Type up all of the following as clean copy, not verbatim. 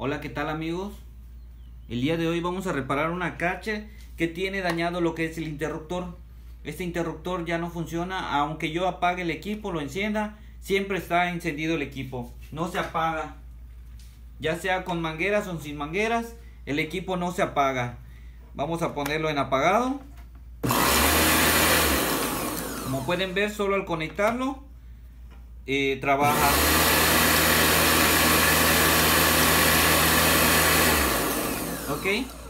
Hola, ¿qué tal amigos? El día de hoy vamos a reparar una Karcher que tiene dañado lo que es el interruptor. Este interruptor ya no funciona, aunque yo apague el equipo, lo encienda, siempre está encendido el equipo, no se apaga. Ya sea con mangueras o sin mangueras, el equipo no se apaga. Vamos a ponerlo en apagado. Como pueden ver, solo al conectarlo trabaja. Ok,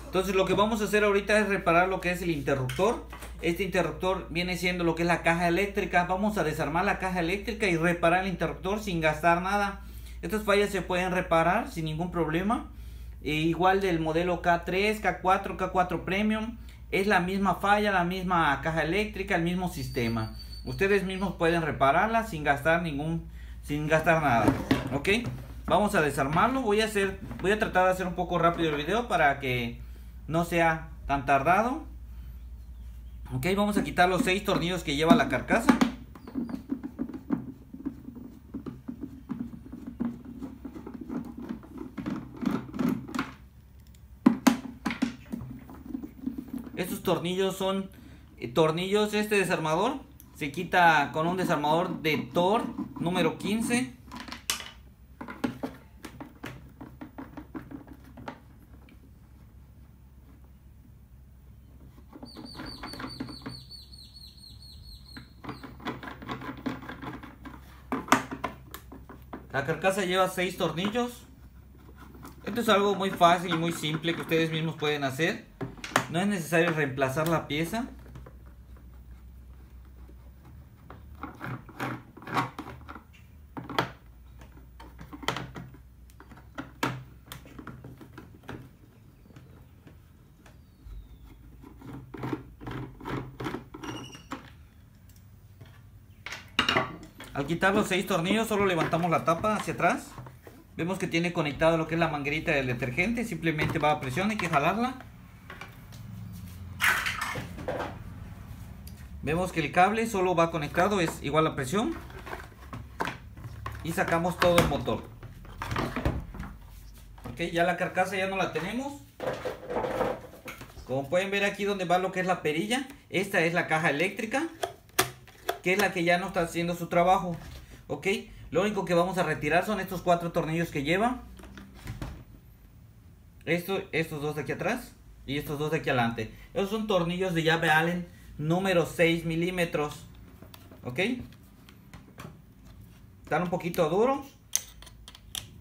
entonces lo que vamos a hacer ahorita es reparar lo que es el interruptor. Este interruptor viene siendo lo que es la caja eléctrica. Vamos a desarmar la caja eléctrica y reparar el interruptor sin gastar nada. Estas fallas se pueden reparar sin ningún problema. Igual del modelo K3, K4, K4 Premium. Es la misma falla, la misma caja eléctrica, el mismo sistema. Ustedes mismos pueden repararla sin gastar nada. Ok, vamos a desarmarlo. Voy a tratar de hacer un poco rápido el video para que no sea tan tardado. Ok, vamos a quitar los 6 tornillos que lleva la carcasa. Estos tornillos son tornillos. Este desarmador se quita con un desarmador de Thor número 15. La carcasa lleva 6 tornillos. Esto es algo muy fácil y muy simple que ustedes mismos pueden hacer. No es necesario reemplazar la pieza. Al quitar los 6 tornillos, solo levantamos la tapa hacia atrás. Vemos que tiene conectado lo que es la manguerita del detergente. Simplemente va a presión, hay que jalarla. Vemos que el cable solo va conectado, es igual a presión. Y sacamos todo el motor. Ok, ya la carcasa ya no la tenemos. Como pueden ver aquí donde va lo que es la perilla, esta es la caja eléctrica, que es la que ya no está haciendo su trabajo. Ok, lo único que vamos a retirar son estos 4 tornillos que lleva. Estos dos de aquí atrás y estos dos de aquí adelante. Esos son tornillos de llave Allen número 6 milímetros. Ok, están un poquito duros,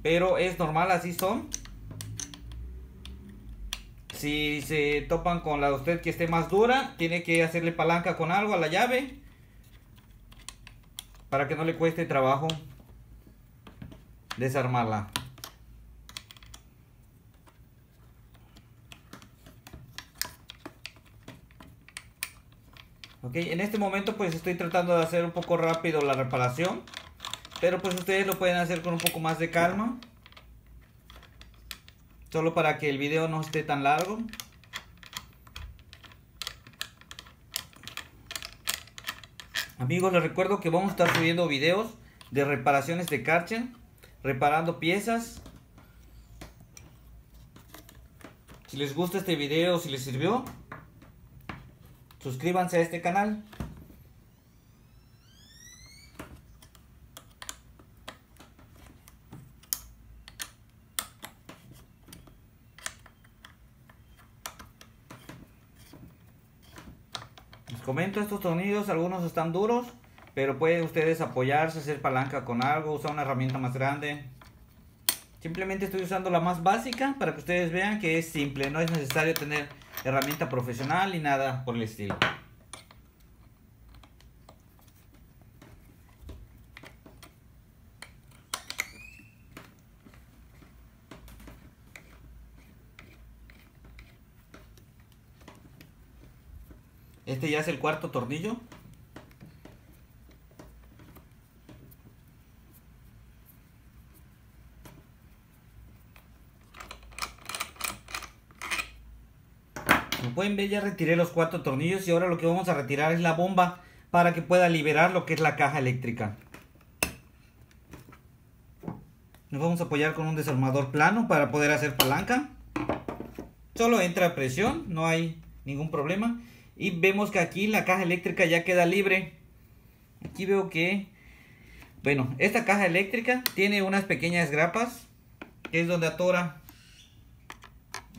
pero es normal, así son. Si se topan con la de usted que esté más dura, tiene que hacerle palanca con algo a la llave para que no le cueste trabajo desarmarla. Ok, en este momento pues estoy tratando de hacer un poco rápido la reparación, pero pues ustedes lo pueden hacer con un poco más de calma, solo para que el video no esté tan largo. Amigos, les recuerdo que vamos a estar subiendo videos de reparaciones de Karcher, reparando piezas. Si les gusta este video, si les sirvió, suscríbanse a este canal. Les comento, estos tornillos, algunos están duros, pero pueden ustedes apoyarse, hacer palanca con algo, usar una herramienta más grande. Simplemente estoy usando la más básica para que ustedes vean que es simple, no es necesario tener herramienta profesional ni nada por el estilo. Este ya es el 4.º tornillo. Como pueden ver, ya retiré los 4 tornillos y ahora lo que vamos a retirar es la bomba para que pueda liberar lo que es la caja eléctrica. Nos vamos a apoyar con un desarmador plano para poder hacer palanca. Solo entra presión, no hay ningún problema. Y vemos que aquí la caja eléctrica ya queda libre. Aquí veo que, bueno, esta caja eléctrica tiene unas pequeñas grapas, que es donde atora,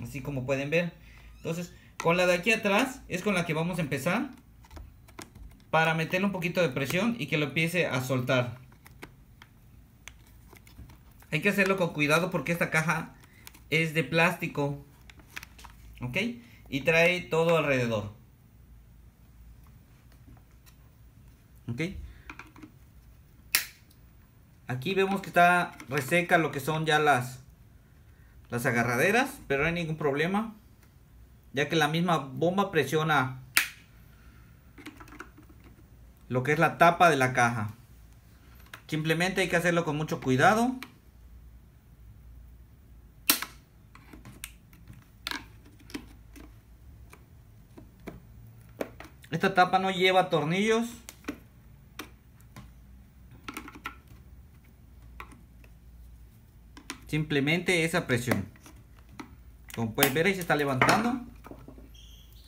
así como pueden ver. Entonces, con la de aquí atrás es con la que vamos a empezar, para meterle un poquito de presión y que lo empiece a soltar. Hay que hacerlo con cuidado porque esta caja es de plástico, ¿ok? Y trae todo alrededor, ¿ok? Aquí vemos que está reseca lo que son ya las agarraderas, pero no hay ningún problema, ya que la misma bomba presiona lo que es la tapa de la caja. Simplemente hay que hacerlo con mucho cuidado. Esta tapa no lleva tornillos. Simplemente esa presión. Como pueden ver, ahí se está levantando.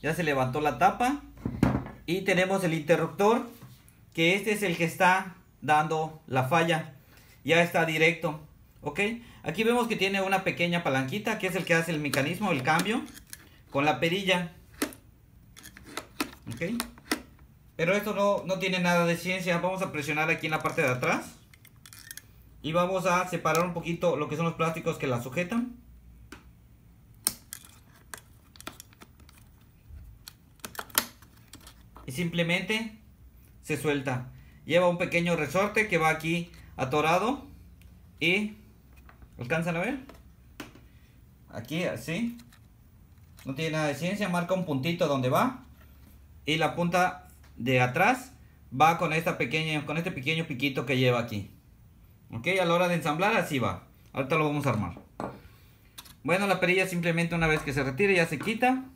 Ya se levantó la tapa. Y tenemos el interruptor, que este es el que está dando la falla. Ya está directo. Ok. Aquí vemos que tiene una pequeña palanquita, que es el que hace el mecanismo, el cambio, con la perilla. Ok. Pero esto no tiene nada de ciencia. Vamos a presionar aquí en la parte de atrás. Y vamos a separar un poquito lo que son los plásticos que la sujetan. Y simplemente se suelta. Lleva un pequeño resorte que va aquí atorado. Y ¿alcanzan a ver? Aquí así. No tiene nada de ciencia. Marca un puntito donde va. Y la punta de atrás va con este pequeño piquito que lleva aquí. Ok, a la hora de ensamblar así va. Ahorita lo vamos a armar. Bueno, la perilla simplemente una vez que se retire ya se quita.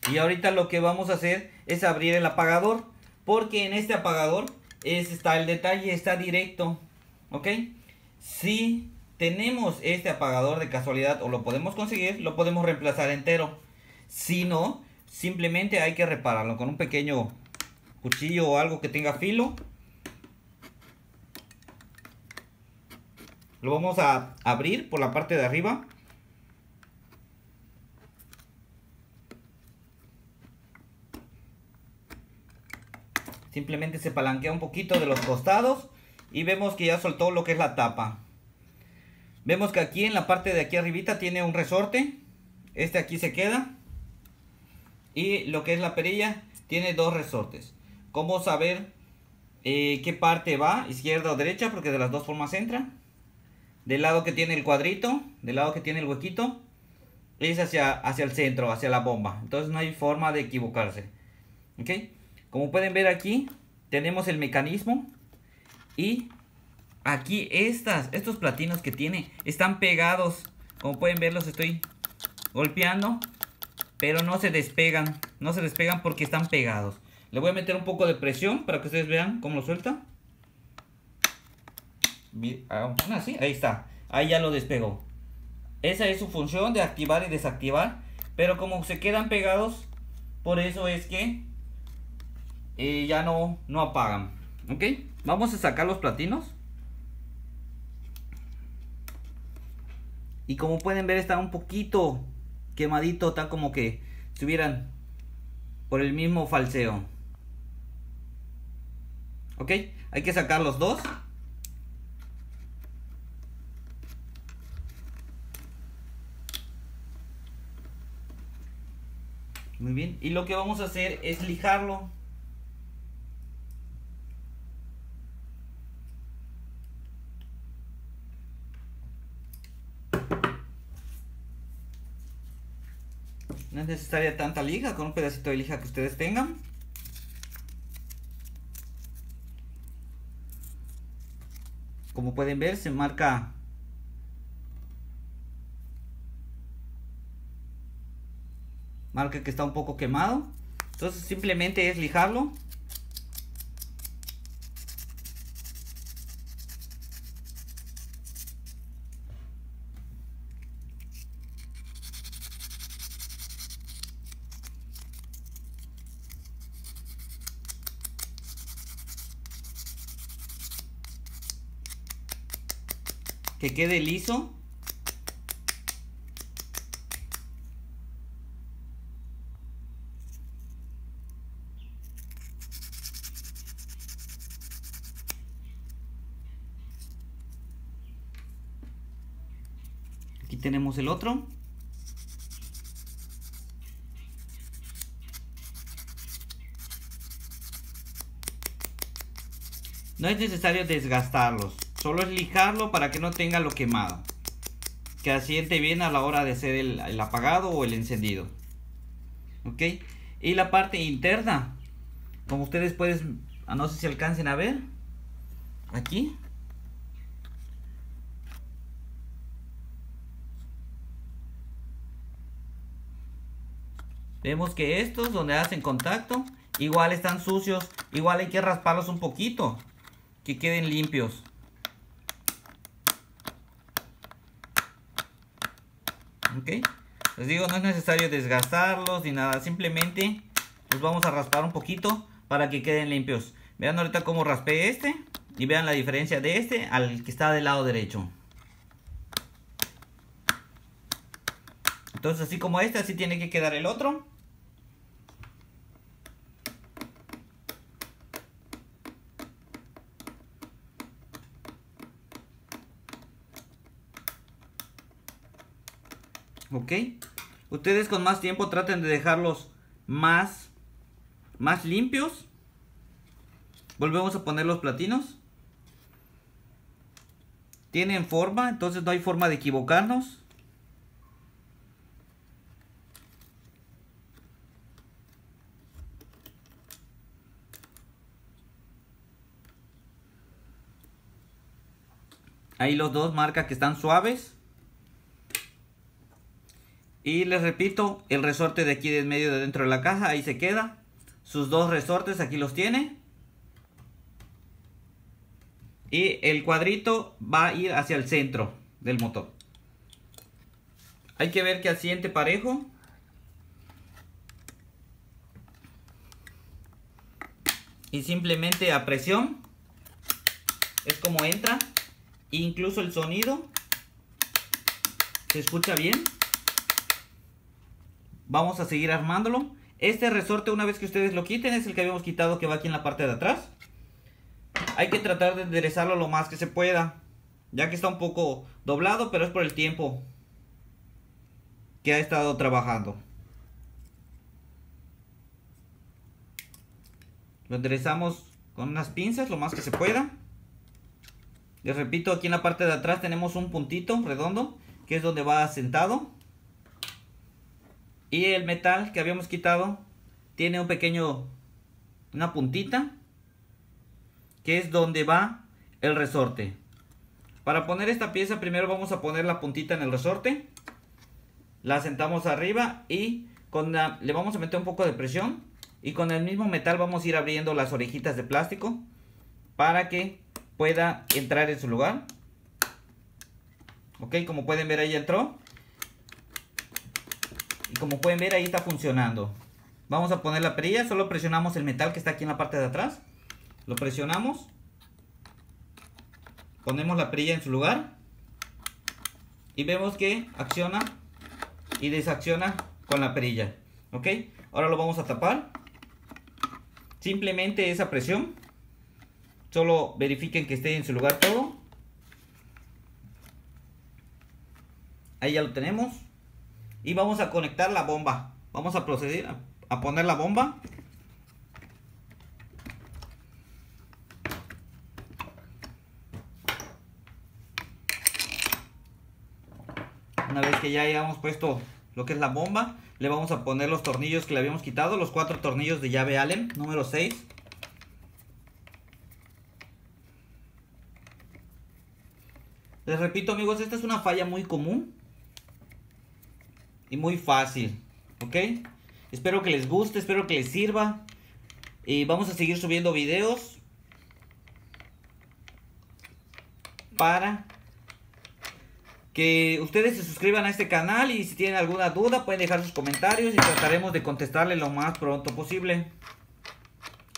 Y ahorita lo que vamos a hacer es abrir el apagador, porque en este apagador está el detalle, está directo. Ok, si tenemos este apagador de casualidad o lo podemos conseguir, lo podemos reemplazar entero. Si no, simplemente hay que repararlo con un pequeño cuchillo o algo que tenga filo. Lo vamos a abrir por la parte de arriba. Simplemente se palanquea un poquito de los costados y vemos que ya soltó lo que es la tapa. Vemos que aquí en la parte de aquí arribita tiene un resorte. Este aquí se queda. Y lo que es la perilla tiene dos resortes. ¿Cómo saber qué parte va? ¿Izquierda o derecha? Porque de las dos formas entra. Del lado que tiene el cuadrito, del lado que tiene el huequito, es hacia el centro, hacia la bomba. Entonces no hay forma de equivocarse. ¿Ok? Como pueden ver aquí, tenemos el mecanismo. Y aquí estos platinos que tiene están pegados. Como pueden ver, los estoy golpeando, pero no se despegan. No se despegan porque están pegados. Le voy a meter un poco de presión para que ustedes vean cómo lo suelta. Así, ahí está. Ahí ya lo despegó. Esa es su función, de activar y desactivar. Pero como se quedan pegados, por eso es que ya no apagan. Ok, vamos a sacar los platinos. Y como pueden ver, está un poquito quemadito, está como que estuvieran por el mismo falseo. Ok, hay que sacar los dos. Muy bien, y lo que vamos a hacer es lijarlo. No es necesaria tanta lija, con un pedacito de lija que ustedes tengan. Como pueden ver, se marca que está un poco quemado. Entonces simplemente es lijarlo. que quede liso. Aquí tenemos el otro. No es necesario desgastarlos, solo es lijarlo para que no tenga lo quemado, que asiente bien a la hora de hacer el apagado o el encendido. Ok, y la parte interna, como ustedes pueden, no sé si alcancen a ver, aquí. Vemos que estos donde hacen contacto igual están sucios, igual hay que rasparlos un poquito, que queden limpios. Ok, les digo, no es necesario desgastarlos ni nada, simplemente los vamos a raspar un poquito para que queden limpios. Vean ahorita cómo raspé este y vean la diferencia de este al que está del lado derecho. Entonces, así como este, así tiene que quedar el otro. Ok, ustedes con más tiempo traten de dejarlos más limpios. Volvemos a poner los platinos. Tienen forma, entonces no hay forma de equivocarnos. Ahí los dos marca que están suaves. Y les repito, el resorte de aquí de en medio de dentro de la caja, ahí se queda. Sus dos resortes aquí los tiene. Y el cuadrito va a ir hacia el centro del motor. Hay que ver que asiente parejo. Y simplemente a presión es como entra. Incluso el sonido se escucha bien. Vamos a seguir armándolo. Este resorte, una vez que ustedes lo quiten, es el que habíamos quitado, que va aquí en la parte de atrás. Hay que tratar de enderezarlo lo más que se pueda, ya que está un poco doblado, pero es por el tiempo que ha estado trabajando. Lo enderezamos con unas pinzas lo más que se pueda. Les repito, aquí en la parte de atrás tenemos un puntito redondo, que es donde va asentado. Y el metal que habíamos quitado tiene una puntita, que es donde va el resorte. Para poner esta pieza, primero vamos a poner la puntita en el resorte. La sentamos arriba y le vamos a meter un poco de presión. Y con el mismo metal vamos a ir abriendo las orejitas de plástico para que pueda entrar en su lugar. Ok, como pueden ver, ahí entró. Y como pueden ver, ahí está funcionando. Vamos a poner la perilla. Solo presionamos el metal que está aquí en la parte de atrás. Lo presionamos. Ponemos la perilla en su lugar. Y vemos que acciona y desacciona con la perilla. Ok, ahora lo vamos a tapar. Simplemente esa presión. Solo verifiquen que esté en su lugar todo. Ahí ya lo tenemos. Y vamos a conectar la bomba. Vamos a proceder a poner la bomba. Una vez que ya hayamos puesto lo que es la bomba, le vamos a poner los tornillos que le habíamos quitado. Los 4 tornillos de llave Allen, número 6. Les repito, amigos, esta es una falla muy común y muy fácil, ¿ok? Espero que les guste, espero que les sirva. Y vamos a seguir subiendo videos para que ustedes se suscriban a este canal. Y si tienen alguna duda pueden dejar sus comentarios y trataremos de contestarle lo más pronto posible.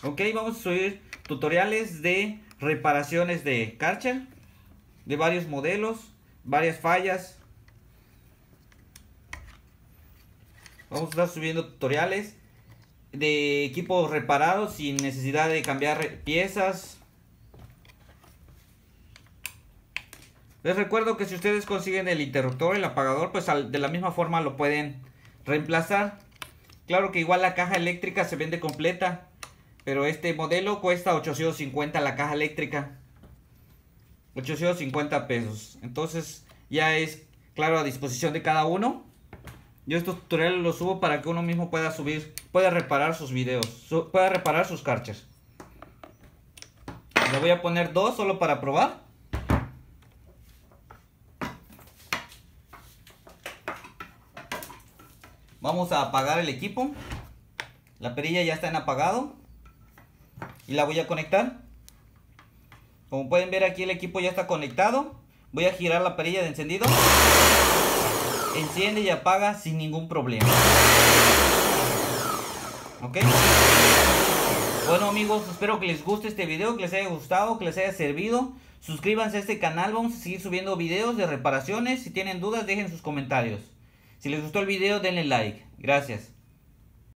Ok, vamos a subir tutoriales de reparaciones de Karcher. de varios modelos, varias fallas. Vamos a estar subiendo tutoriales de equipos reparados sin necesidad de cambiar piezas. Les recuerdo que si ustedes consiguen el interruptor, el apagador, pues de la misma forma lo pueden reemplazar. Claro que igual la caja eléctrica se vende completa, pero este modelo cuesta 850 la caja eléctrica. 850 pesos. Entonces ya es claro a disposición de cada uno. Yo estos tutoriales los subo para que uno mismo pueda reparar sus videos, pueda reparar sus carchas. Le voy a poner 2 solo para probar. Vamos a apagar el equipo. La perilla ya está en apagado. Y la voy a conectar. Como pueden ver, aquí el equipo ya está conectado. Voy a girar la perilla de encendido. Enciende y apaga sin ningún problema. Ok. Bueno amigos, espero que les guste este video, que les haya gustado, que les haya servido. Suscríbanse a este canal, vamos a seguir subiendo videos de reparaciones. Si tienen dudas, dejen sus comentarios. Si les gustó el video, denle like. Gracias.